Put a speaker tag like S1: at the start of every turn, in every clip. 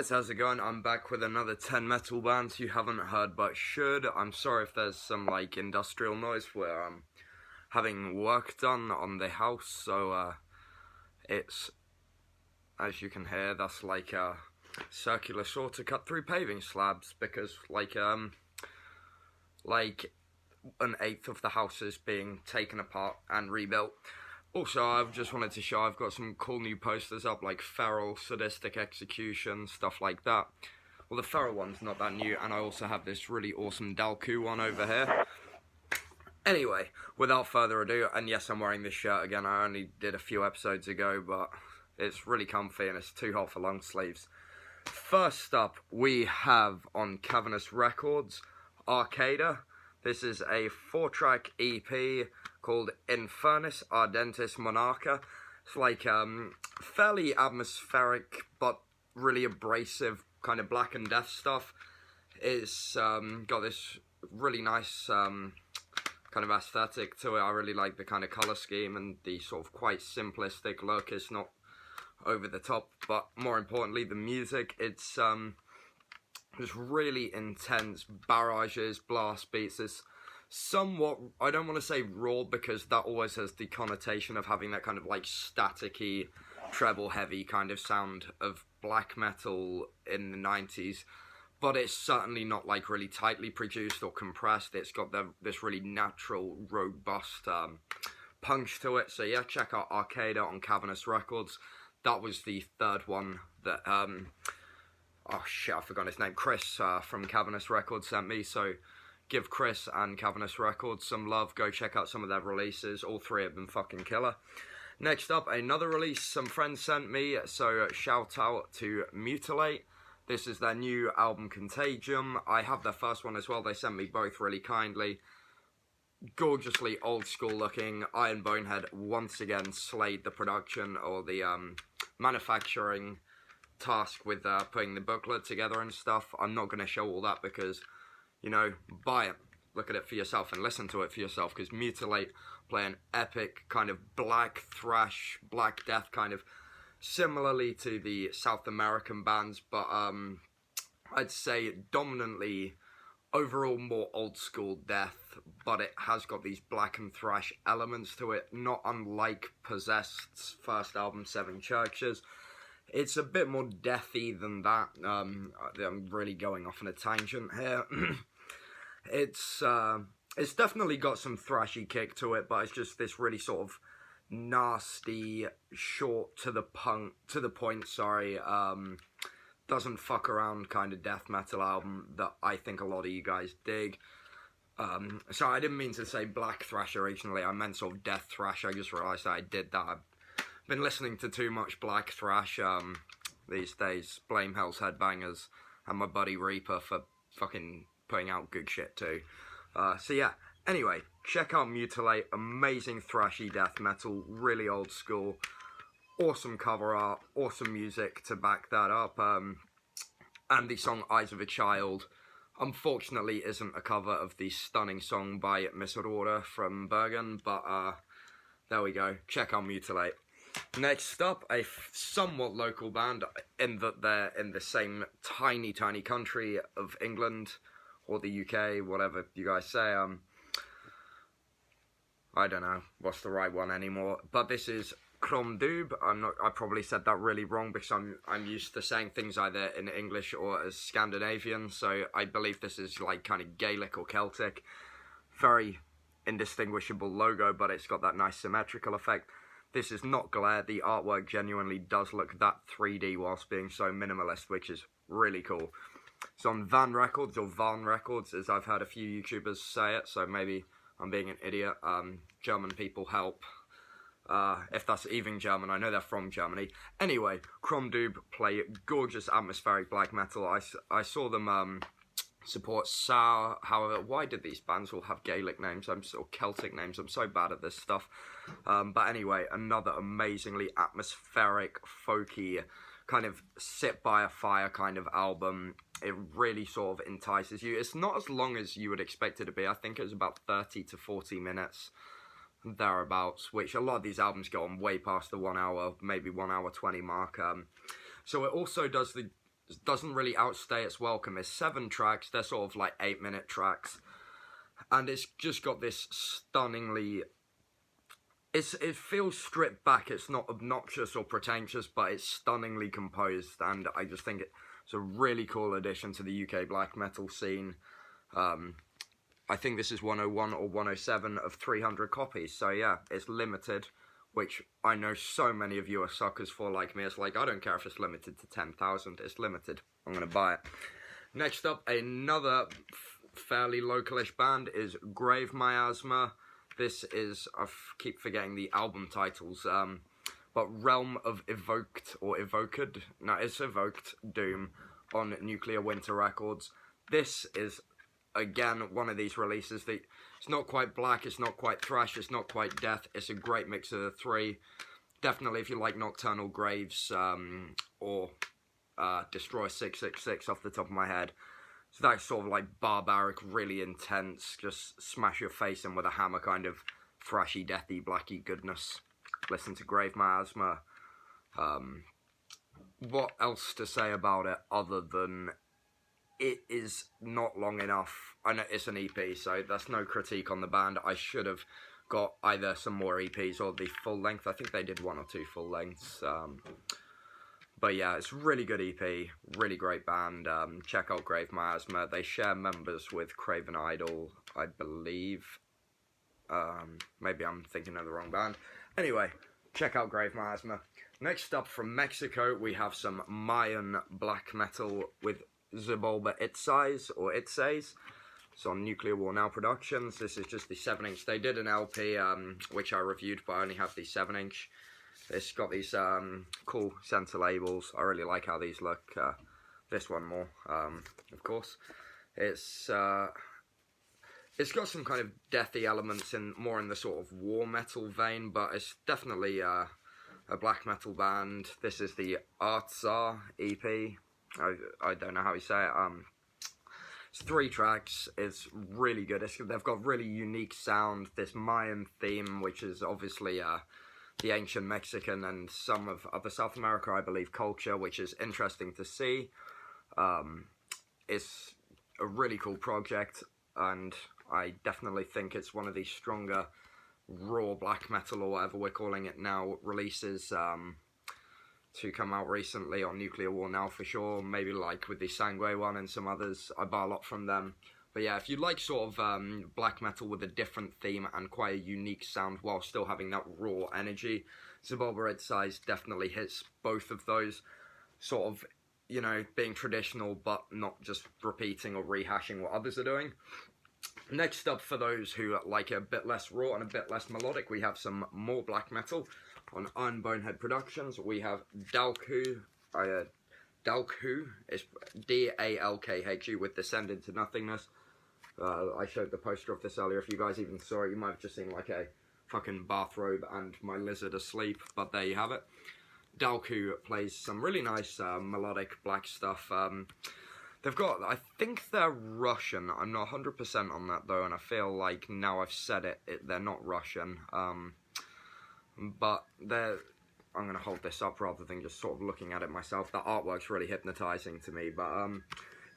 S1: guys, how's it going? I'm back with another 10 metal bands you haven't heard but should. I'm sorry if there's some like industrial noise where I'm having work done on the house, so it's, as you can hear, that's like a circular saw to cut through paving slabs because like an eighth of the house is being taken apart and rebuilt. Also, I've just wanted to show I've got some cool new posters up, like Feral, Sadistic Execution, stuff like that. Well, the Feral one's not that new, and I also have this really awesome Dalkhu one over here. Anyway, without further ado, and yes, I'm wearing this shirt again. I only did a few episodes ago, but it's really comfy and it's too hot for long sleeves. First up, we have on Cavernous Records, Arcada. This is a 4-track EP called Infernus Ardentis Monarcha. It's like fairly atmospheric but really abrasive kind of Black and Death stuff. It's got this really nice kind of aesthetic to it. I really like the kind of colour scheme and the sort of quite simplistic look. It's not over the top, but more importantly the music. It's just really intense barrages, blast beats. It's somewhat, I don't want to say raw because that always has the connotation of having that kind of like staticky, treble heavy kind of sound of black metal in the 90s, but it's certainly not like really tightly produced or compressed. It's got this really natural, robust punch to it. So yeah, check out Arcada on Cavernous Records. That was the third one that oh shit, I forgot his name. Chris from Cavernous Records sent me, so give Chris and Cavernous Records some love. Go check out some of their releases. All three have been fucking killer. Next up, another release some friends sent me, so shout out to Mutilate. This is their new album, Contagium. I have their first one as well. They sent me both really kindly. Gorgeously old school looking. Iron Bonehead once again slayed the production or the manufacturing task with putting the booklet together and stuff. I'm not going to show all that because, you know, buy it, look at it for yourself and listen to it for yourself, because Mutilate play an epic kind of black thrash, Black Death kind of, similarly to the South American bands, but I'd say dominantly overall more old school death, but it has got these black and thrash elements to it, not unlike Possessed's first album, Seven Churches. It's a bit more deathy than that. I'm really going off on a tangent here. It's definitely got some thrashy kick to it, but it's just this really sort of nasty, short to the point. Doesn't fuck around kind of death metal album that I think a lot of you guys dig. So I didn't mean to say black thrash originally. I meant sort of death thrash. I just realised that I did that. Been listening to too much black thrash these days. Blame Hell's Headbangers and my buddy Reaper for fucking putting out good shit too. So yeah, anyway, check out Mutilate. Amazing thrashy death metal, really old school, awesome cover art, awesome music to back that up. And the song Eyes of a Child unfortunately isn't a cover of the stunning song by Miss Aurora from Bergen, but there we go, check out Mutilate. Next up, a somewhat local band, in that they're in the same tiny country of England, or the UK, whatever you guys say. I don't know what's the right one anymore, but this is Crom Dubh. I probably said that really wrong because I'm used to saying things either in English or as Scandinavian, so I believe this is like kind of Gaelic or Celtic. Very indistinguishable logo, but it's got that nice symmetrical effect. This is not glare. The artwork genuinely does look that 3D whilst being so minimalist, which is really cool. It's on Van Records, or Van Records, as I've heard a few YouTubers say it, so maybe I'm being an idiot. German people help. If that's even German, I know they're from Germany. Anyway, Crom Dubh play gorgeous atmospheric black metal. I saw them support Sour. However, why did these bands all have Gaelic names? Or Celtic names. I'm so bad at this stuff. But anyway, another amazingly atmospheric, folky, kind of sit by a fire kind of album. It really sort of entices you. It's not as long as you would expect it to be. I think it was about 30 to 40 minutes. Thereabouts, which a lot of these albums go on way past the 1 hour, maybe 1 hour 20 mark. So it also does the doesn't really outstay its welcome. It's 7 tracks, they're sort of like 8-minute tracks, and it's just got this stunningly, it feels stripped back, it's not obnoxious or pretentious, but it's stunningly composed, and I just think it's a really cool addition to the UK black metal scene. I think this is 101 or 107 of 300 copies, so yeah, it's limited, which I know so many of you are suckers for like me. It's like, I don't care if it's limited to 10,000, it's limited, I'm going to buy it. Next up, another fairly localish band is Grave Miasma. This is, I keep forgetting the album titles, but Realm of Evoked, or Evoked, no, it's Evoked Doom on Nuclear Winter Records. This is, again, one of these releases that it's not quite black, it's not quite thrash, it's not quite death, it's a great mix of the three. Definitely if you like Nocturnal Graves, or Destroy 666 off the top of my head. So that's sort of like barbaric, really intense, just smash your face in with a hammer kind of thrashy, deathy, blacky goodness. Listen to Grave Miasma. What else to say about it other than it is not long enough. I know it's an EP, so that's no critique on the band. I should have got either some more EPs or the full length. I think they did 1 or 2 full lengths. But yeah, it's a really good EP, really great band. Check out Grave Miasma. They share members with Craven Idol, I believe. Maybe I'm thinking of the wrong band. Anyway, check out Grave Miasma. Next up from Mexico, we have some Mayan black metal with Xibalba Itzaes, or Itzaes. It's on Nuclear War Now Productions. This is just the 7-inch. They did an LP, which I reviewed, but I only have the 7-inch. It's got these cool center labels. I really like how these look. This one more, of course. It's got some kind of deathy elements more in the sort of war metal vein, but it's definitely a black metal band. This is the Arcada EP. I don't know how you say it. It's 3 tracks. It's really good. They've got really unique sound. This Mayan theme, which is obviously the ancient Mexican and some of other South America, I believe, culture, which is interesting to see. It's a really cool project, and I definitely think it's one of the stronger raw black metal, or whatever we're calling it now, releases to come out recently on Nuclear War Now for sure. Maybe like with the Sangue one and some others. I buy a lot from them. But yeah, if you like sort of black metal with a different theme and quite a unique sound while still having that raw energy, Xibalba Itzaes definitely hits both of those. Sort of, you know, being traditional but not just repeating or rehashing what others are doing. Next up, for those who like a bit less raw and a bit less melodic, we have some more black metal on Iron Bonehead Productions. We have Dalkhu. Dalkhu is Dalkhu with Descend into Nothingness. I showed the poster of this earlier. If you guys even saw it, you might have just seen like a fucking bathrobe and my lizard asleep, but there you have it. Dalkhu plays some really nice melodic black stuff. They've got, I think they're Russian. I'm not 100% on that though, and I feel like now I've said it, they're not Russian. But they're, I'm going to hold this up rather than just sort of looking at it myself. The artwork's really hypnotizing to me, but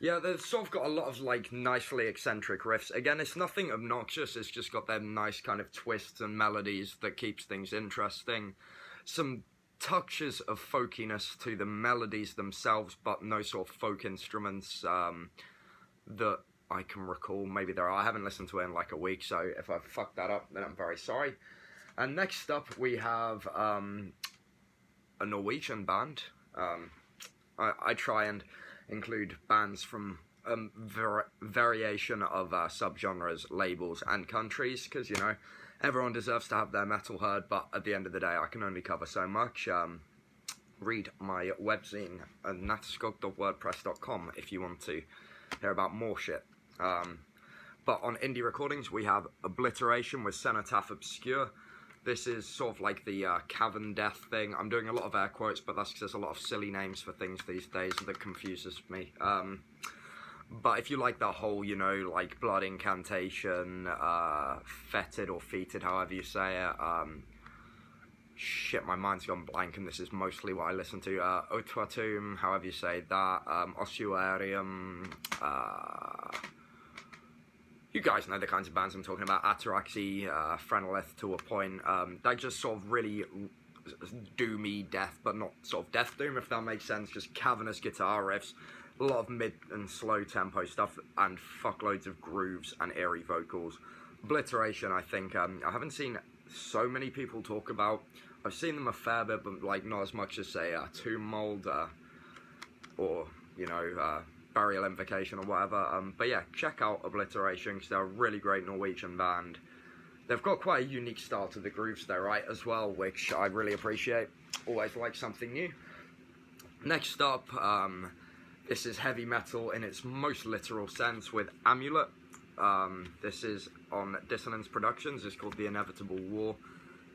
S1: yeah, they've sort of got a lot of like nicely eccentric riffs. Again, it's nothing obnoxious, it's just got them nice kind of twists and melodies that keeps things interesting. Some touches of folkiness to the melodies themselves, but no sort of folk instruments that I can recall. Maybe there are. I haven't listened to it in like a week, so if I fucked that up, then I'm very sorry. And next up, we have a Norwegian band. I try and include bands from variation of subgenres, labels, and countries, because, you know, everyone deserves to have their metal heard, but at the end of the day, I can only cover so much. Read my webzine at nataskog.wordpress.com if you want to hear about more shit. But on indie recordings, we have Obliteration with Cenotaph Obscure. This is sort of like the Cavern Death thing. I'm doing a lot of air quotes, but that's because there's a lot of silly names for things these days that confuses me. But if you like that whole, you know, like blood incantation, fetid or feted, however you say it, shit, my mind's gone blank, and this is mostly what I listen to. Otuatum, however you say that, Ossuarium, you guys know the kinds of bands I'm talking about, Ataraxy, Phrenolith to a point. They just sort of really doomy death, but not sort of death doom, if that makes sense. Just cavernous guitar riffs, a lot of mid and slow tempo stuff, and fuckloads of grooves and eerie vocals. Obliteration, I think, I haven't seen so many people talk about. I've seen them a fair bit, but like not as much as say Tomb Mold or you know Burial Invocation or whatever. But yeah, check out Obliteration because they're a really great Norwegian band. They've got quite a unique style to the grooves they write as well, which I really appreciate. Always like something new. Next up, this is heavy metal in its most literal sense with Amulet. This is on Dissonance Productions. It's called The Inevitable War.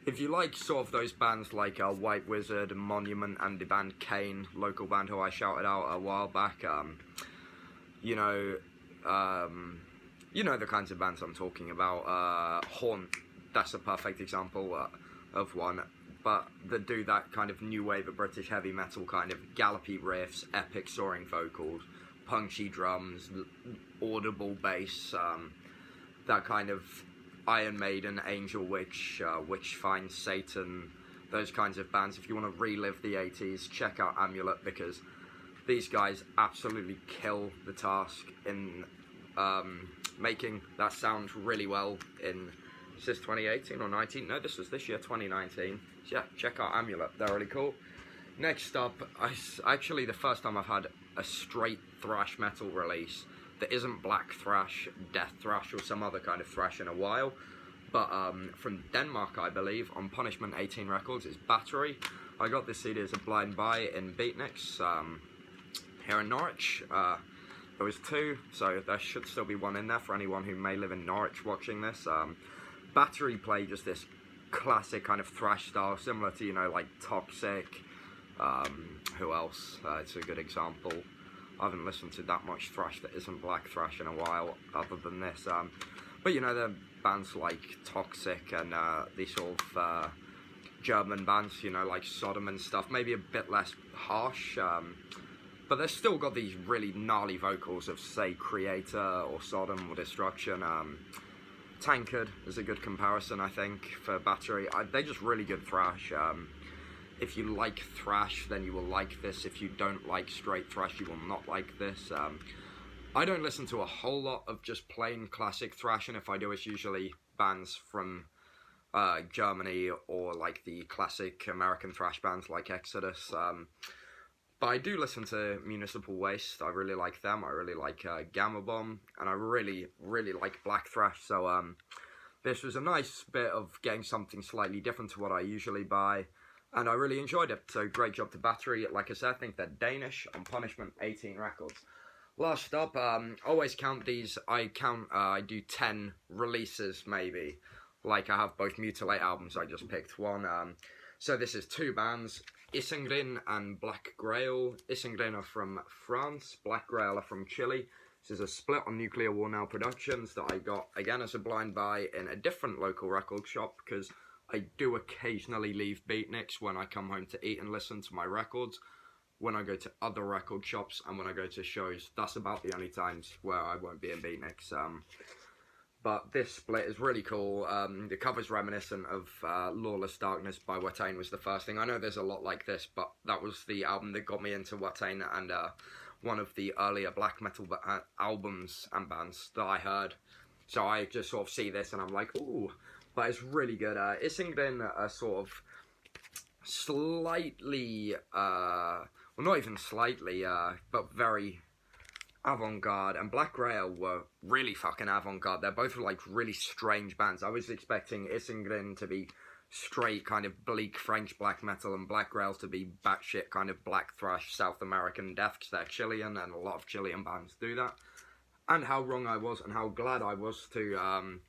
S1: If you like sort of those bands like White Wizard, Monument, and the band Kane, local band who I shouted out a while back, you know the kinds of bands I'm talking about. Haunt, that's a perfect example of one. But that do that kind of new wave of British heavy metal, kind of gallopy riffs, epic soaring vocals, punchy drums, audible bass, that kind of Iron Maiden, Angel Witch, Witchfind, Satan, those kinds of bands. If you want to relive the 80s, check out Amulet, because these guys absolutely kill the task in making that sound really well in, is this 2018 or 19? No, this was this year, 2019. So yeah, check out Amulet, they're really cool. Next up, actually the first time I've had a straight thrash metal release that isn't black thrash, death thrash, or some other kind of thrash in a while, but from Denmark, I believe, on Punishment 18 Records, it's Battery. I got this CD as a blind buy in Beatniks here in Norwich. There was two, so there should still be one in there for anyone who may live in Norwich watching this. Battery play just this classic kind of thrash style, similar to, you know, like Toxic. Who else? It's a good example. I haven't listened to that much thrash that isn't black thrash in a while, other than this. But you know, the bands like Toxic and these sort of German bands, you know, like Sodom and stuff, maybe a bit less harsh, but they've still got these really gnarly vocals of, say, Creator or Sodom or Destruction. Tankard is a good comparison, I think, for Battery. They're just really good thrash. If you like thrash, then you will like this. If you don't like straight thrash, you will not like this. I don't listen to a whole lot of just plain classic thrash, and if I do, it's usually bands from Germany or like the classic American thrash bands like Exodus. But I do listen to Municipal Waste. I really like them. I really like Gamma Bomb, and I really, really like black thrash. So this was a nice bit of getting something slightly different to what I usually buy, and I really enjoyed it. So great job to Battery. Like I said, I think they're Danish on Punishment 18 Records. Last up, always count these. I do 10 releases maybe. Like I have both Mutilate albums. I just picked one. So this is two bands, Ysengrin and Black Grail. Ysengrin are from France, Black Grail are from Chile. This is a split on Nuclear War Now Productions that I got, again, as a blind buy in a different local record shop, because I do occasionally leave Beatniks when I come home to eat and listen to my records. When I go to other record shops and when I go to shows, that's about the only times where I won't be in Beatniks. But this split is really cool. The cover's reminiscent of Lawless Darkness by Watain was the first thing. I know there's a lot like this, but that was the album that got me into Watain and one of the earlier black metal albums and bands that I heard. So I just sort of see this and I'm like, ooh, but it's really good. Ysengrin are sort of slightly, well, not even slightly, but very avant-garde, and Black Grail were really fucking avant-garde. They're both like really strange bands. I was expecting Ysengrin to be straight kind of bleak French black metal and Black Grail to be batshit kind of black thrash South American death, because they're Chilean and a lot of Chilean bands do that. And how wrong I was and how glad I was to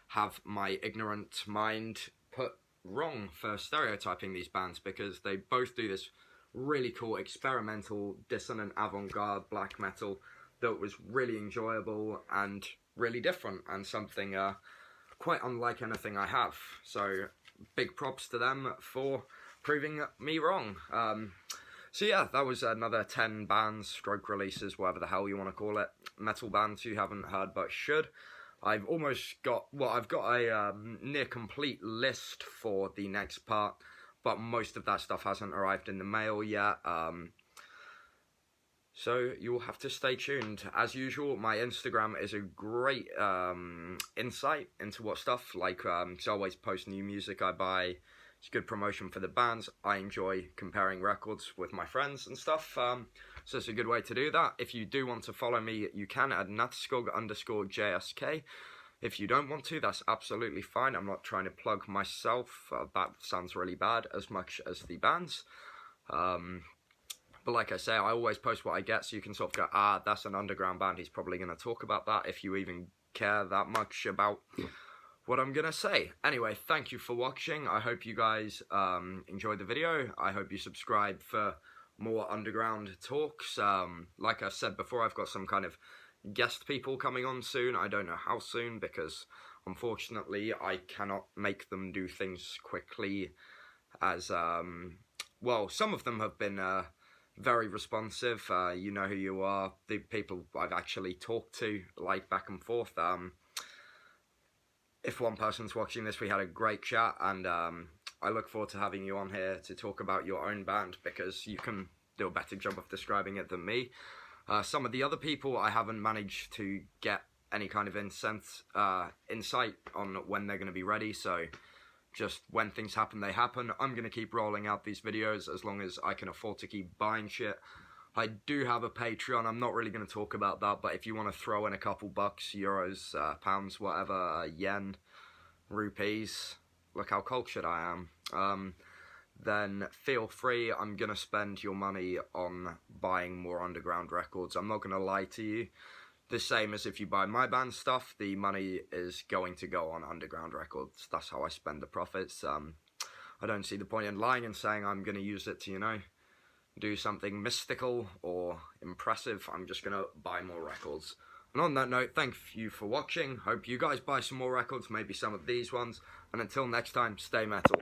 S1: have my ignorant mind put wrong for stereotyping these bands, because they both do this really cool experimental dissonant avant-garde black metal that was really enjoyable and really different, and something quite unlike anything I have. So big props to them for proving me wrong. So yeah, that was another 10 bands, stroke releases, whatever the hell you want to call it. Metal bands you haven't heard but should. I've almost got, well, I've got a near complete list for the next part, but most of that stuff hasn't arrived in the mail yet. So you'll have to stay tuned. As usual, my Instagram is a great insight into what stuff, like, I always post new music I buy. It's good promotion for the bands. I enjoy comparing records with my friends and stuff, so it's a good way to do that. If you do want to follow me, you can at natskog_JSK. If you don't want to, that's absolutely fine. I'm not trying to plug myself. That sounds really bad, as much as the bands. But like I say, I always post what I get, so you can sort of go, ah, that's an underground band, he's probably going to talk about that, if you even care that much about what I'm going to say. Anyway, thank you for watching. I hope you guys enjoyed the video. I hope you subscribe for more underground talks. Like I said before, I've got some kind of guest people coming on soon. I don't know how soon, because unfortunately I cannot make them do things quickly, as, well, some of them have been very responsive. You know who you are, the people I've actually talked to, like, back and forth. If one person's watching this, we had a great chat, and I look forward to having you on here to talk about your own band, because you can do a better job of describing it than me. Some of the other people, I haven't managed to get any kind of insight on when they're going to be ready, so just when things happen, they happen. I'm going to keep rolling out these videos as long as I can afford to keep buying shit. I do have a Patreon. I'm not really going to talk about that, but if you want to throw in a couple bucks, euros, pounds, whatever, yen, rupees, look how cultured I am, then feel free. I'm going to spend your money on buying more underground records. I'm not going to lie to you. The same as if you buy my band stuff, the money is going to go on underground records. That's how I spend the profits. I don't see the point in lying and saying I'm going to use it to, you know, do something mystical or impressive. I'm just going to buy more records. And on that note, thank you for watching. Hope you guys buy some more records, maybe some of these ones. And until next time, stay metal.